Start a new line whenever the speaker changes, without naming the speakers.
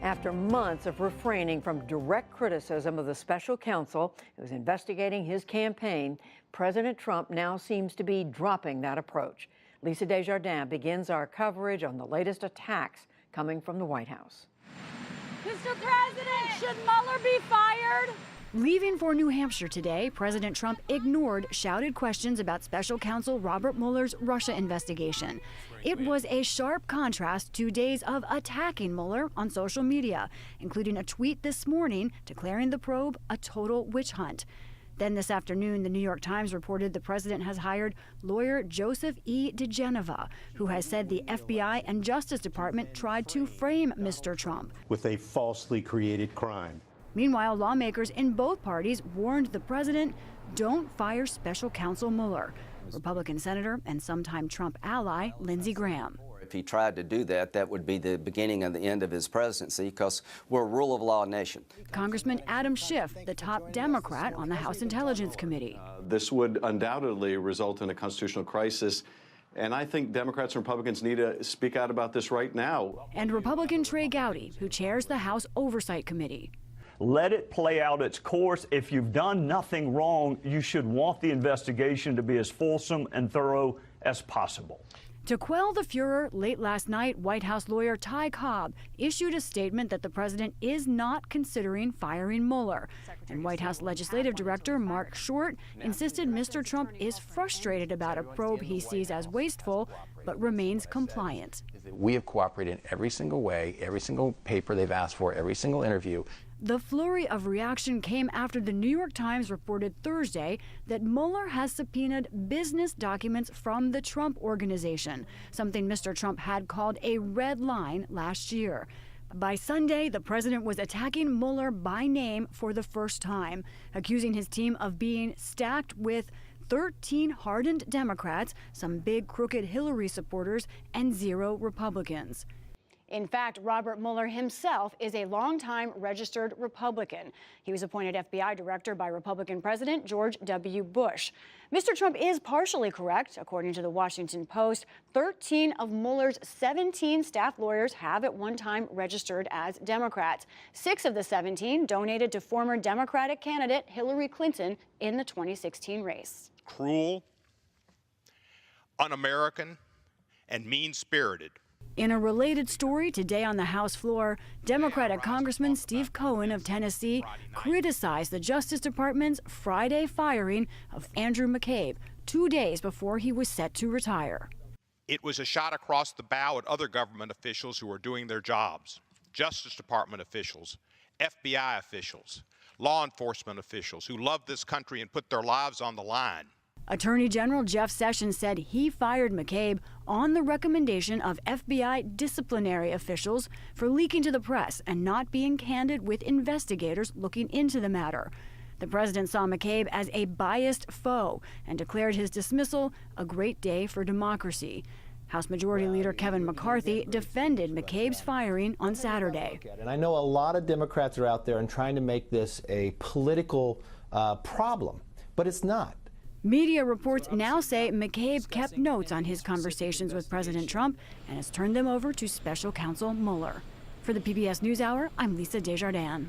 After months of refraining from direct criticism of the special counsel who's investigating his campaign, President Trump now seems to be dropping that approach. Lisa Desjardins begins our coverage on the latest attacks coming from the White House.
Mr. President, should Mueller be fired?
Leaving for New Hampshire today, President Trump ignored shouted questions about special counsel Robert Mueller's Russia investigation. It was a sharp contrast to days of attacking Mueller on social media, including a tweet this morning declaring the probe a total witch hunt. Then this afternoon, the New York Times reported the president has hired lawyer Joseph E. DeGeneva, who has said the FBI and Justice Department tried to frame Mr. Trump
with a falsely created crime.
Meanwhile, lawmakers in both parties warned the president, don't fire special counsel Mueller. Republican Senator and sometime Trump ally Lindsey Graham.
If he tried to do that, that would be the beginning of the end of his presidency, because we're a rule of law nation.
Congressman Adam Schiff, the top Democrat on the House Intelligence Committee.
This would undoubtedly result in a constitutional crisis. And I think Democrats and Republicans need to speak out about this right now.
And Republican Trey Gowdy, who chairs the House Oversight Committee.
Let it play out its course. If you've done nothing wrong, you should want the investigation to be as fulsome and thorough as possible.
To quell the furor, late last night, White House lawyer Ty Cobb issued a statement that the president is not considering firing Mueller. And White House Legislative Director Mark Short insisted Mr. Trump is frustrated about a probe he sees as wasteful, but remains compliant.
We have cooperated in every single way, every single paper they've asked for, every single interview.
The flurry of reaction came after the New York Times reported Thursday that Mueller has subpoenaed business documents from the Trump Organization, something Mr. Trump had called a red line last year. By Sunday, the president was attacking Mueller by name for the first time, accusing his team of being stacked with 13 hardened Democrats, some big crooked Hillary supporters, and 0 Republicans. In fact, Robert Mueller himself is a longtime registered Republican. He was appointed FBI director by Republican President George W. Bush. Mr. Trump is partially correct. According to the Washington Post, 13 of Mueller's 17 staff lawyers have at one time registered as Democrats. 6 of the 17 donated to former Democratic candidate Hillary Clinton in the 2016 race.
Cruel, un-American, and mean-spirited.
In a related story today on the House floor, Democratic Congressman Steve Cohen of Tennessee criticized the Justice Department's Friday firing of Andrew McCabe 2 days before he was set to retire.
It was a shot across the bow at other government officials who are doing their jobs. Justice Department officials, FBI officials, law enforcement officials who love this country and put their lives on the line.
Attorney General Jeff Sessions said he fired McCabe on the recommendation of FBI disciplinary officials for leaking to the press and not being candid with investigators looking into the matter. The president saw McCabe as a biased foe and declared his dismissal a great day for democracy. House Majority Leader Kevin McCarthy defended McCabe's firing on Saturday.
And I know a lot of Democrats are out there and trying to make this a political problem, but it's not.
Media reports now say McCabe kept notes on his conversations with President Trump and has turned them over to special counsel Mueller. For the PBS NewsHour, I'm Lisa Desjardins.